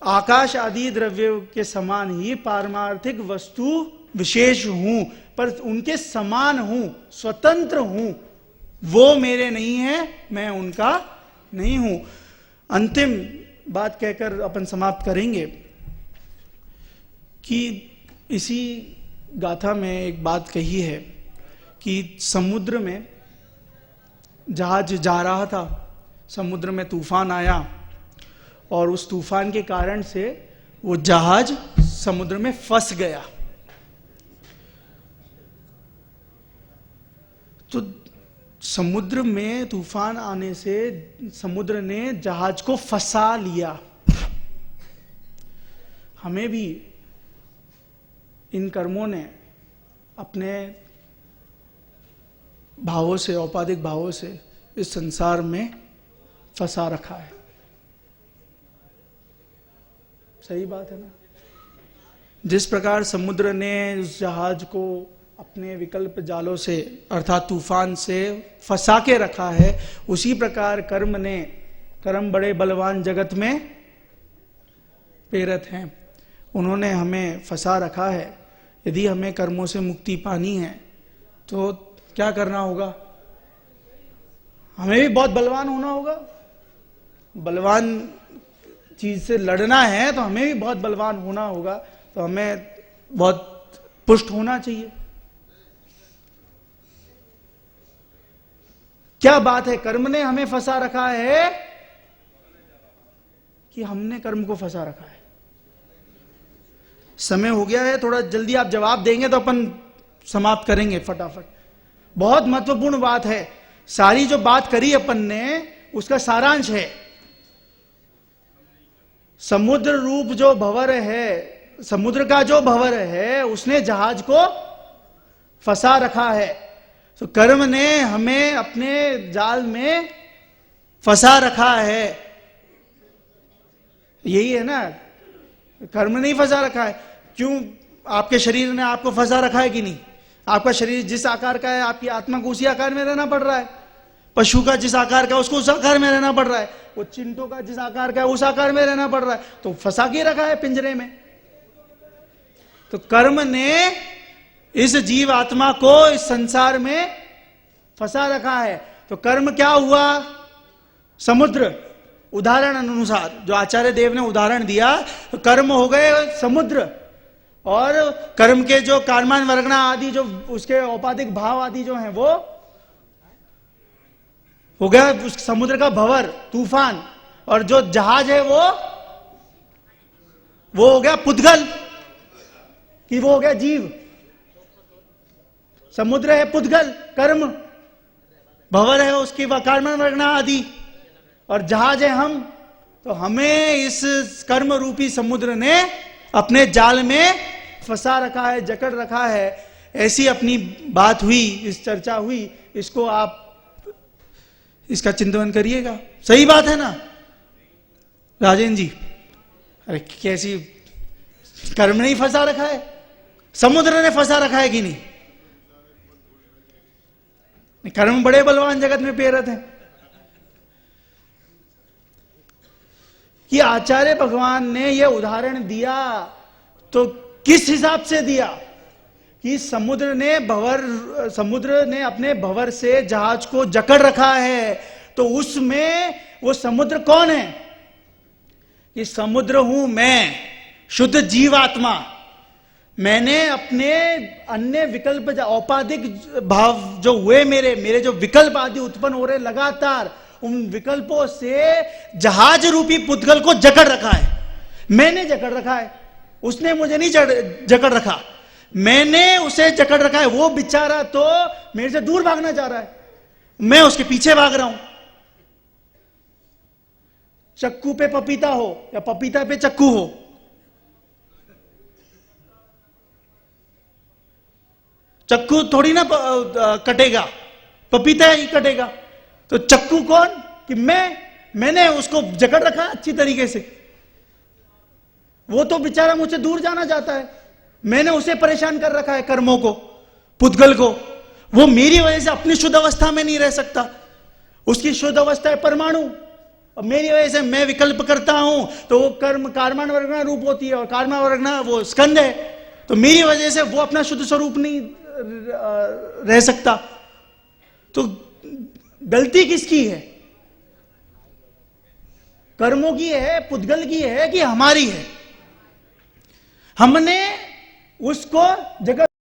आकाश आदि द्रव्यों के समान ही पारमार्थिक वस्तु विशेष हूं, पर उनके समान हूं, स्वतंत्र हूं। वो मेरे नहीं है, मैं उनका नहीं हूं। अंतिम बात कहकर अपन समाप्त करेंगे कि इसी गाथा में एक बात कही है कि समुद्र में जहाज जा रहा था, समुद्र में तूफान आया और उस तूफान के कारण से वो जहाज समुद्र में फंस गया। तो समुद्र में तूफान आने से समुद्र ने जहाज को फंसा लिया। हमें भी इन कर्मों ने अपने भावों से, औपाधिक भावों से इस संसार में फंसा रखा है। सही बात है ना। जिस प्रकार समुद्र ने उस जहाज को अपने विकल्प जालों से अर्थात तूफान से फंसा के रखा है, उसी प्रकार कर्म बड़े बलवान जगत में प्रेरत हैं। उन्होंने हमें फंसा रखा है। यदि हमें कर्मों से मुक्ति पानी है तो क्या करना होगा? हमें भी बहुत बलवान होना होगा। बलवान चीज से लड़ना है तो हमें भी बहुत बलवान होना होगा, तो हमें बहुत पुष्ट होना चाहिए। क्या बात है, कर्म ने हमें फंसा रखा है कि हमने कर्म को फंसा रखा है? समय हो गया है, थोड़ा जल्दी आप जवाब देंगे तो अपन समाप्त करेंगे फटाफट। बहुत महत्वपूर्ण बात है। सारी जो बात करी अपन ने उसका सारांश है। समुद्र रूप जो भंवर है, समुद्र का जो भंवर है, उसने जहाज को फंसा रखा है। तो कर्म ने हमें अपने जाल में फंसा रखा है। यही है ना, कर्म नहीं फंसा रखा है। क्यों? आपके शरीर ने आपको फंसा रखा है कि नहीं? आपका शरीर जिस आकार का है, आपकी आत्मा को उसी आकार में रहना पड़ रहा है। पशु का जिस आकार का है उसको उस आकार में रहना पड़ रहा है। वो चिंटों का जिस आकार का है उस आकार में रहना पड़ रहा है। तो फंसा के रखा है पिंजरे में। तो कर्म ने इस जीव आत्मा को इस संसार में फंसा रखा है। तो कर्म क्या हुआ? समुद्र। उदाहरण अनुसार जो आचार्य देव ने उदाहरण दिया, तो कर्म हो गए समुद्र, और कर्म के जो कर्मान वर्गणा आदि जो उसके औपाधिक भाव आदि जो हैं वो हो गया उस समुद्र का भंवर, तूफान। और जो जहाज है वो हो गया पुद्गल, कि वो हो गया जीव। समुद्र है पुद्गल, कर्म, भंवर है उसकी कर्मान वर्गणा आदि, और जहाज है हम। तो हमें इस कर्म रूपी समुद्र ने अपने जाल में फंसा रखा है, जकड़ रखा है। ऐसी अपनी बात हुई, इस चर्चा हुई। इसको आप इसका चिंतन करिएगा। सही बात है ना राजेंद्र जी? अरे कैसी, कर्म ने ही फंसा रखा है, समुद्र ने फंसा रखा है कि नहीं? कर्म बड़े बलवान जगत में प्रेरत है। कि आचार्य भगवान ने यह उदाहरण दिया तो किस हिसाब से दिया? कि समुद्र ने अपने भंवर से जहाज को जकड़ रखा है। तो उसमें वो समुद्र कौन है? कि समुद्र हूं मैं, शुद्ध जीवात्मा। मैंने अपने अन्य विकल्प औपाधिक भाव जो हुए, मेरे जो विकल्प आदि उत्पन्न हो रहे लगातार, उन विकल्पों से जहाज रूपी पुद्गल को जकड़ रखा है। मैंने जकड़ रखा है, उसने मुझे नहीं जकड़ रखा, मैंने उसे जकड़ रखा है। वो बेचारा तो मेरे से दूर भागना चाह रहा है, मैं उसके पीछे भाग रहा हूं। चक्कू पे पपीता हो या पपीता पे चक्कू हो, चक्कू थोड़ी ना कटेगा, पपीता ही कटेगा। तो चक्कू कौन? कि मैंने उसको जकड़ रखा अच्छी तरीके से। वो तो बेचारा मुझसे दूर जाना चाहता है, मैंने उसे परेशान कर रखा है, कर्मों को, पुद्गल को। वो मेरी वजह से अपनी शुद्ध अवस्था में नहीं रह सकता। उसकी शुद्ध अवस्था है परमाणु, और मेरी वजह से मैं विकल्प करता हूं तो वो कर्मान वर्गणा रूप होती है, और कर्मान वर्गणा वो स्कंद है। तो मेरी वजह से वो अपना शुद्ध स्वरूप नहीं रह सकता। तो गलती किसकी है? कर्मों की है, पुद्गल की है, कि हमारी है? हमने उसको जगह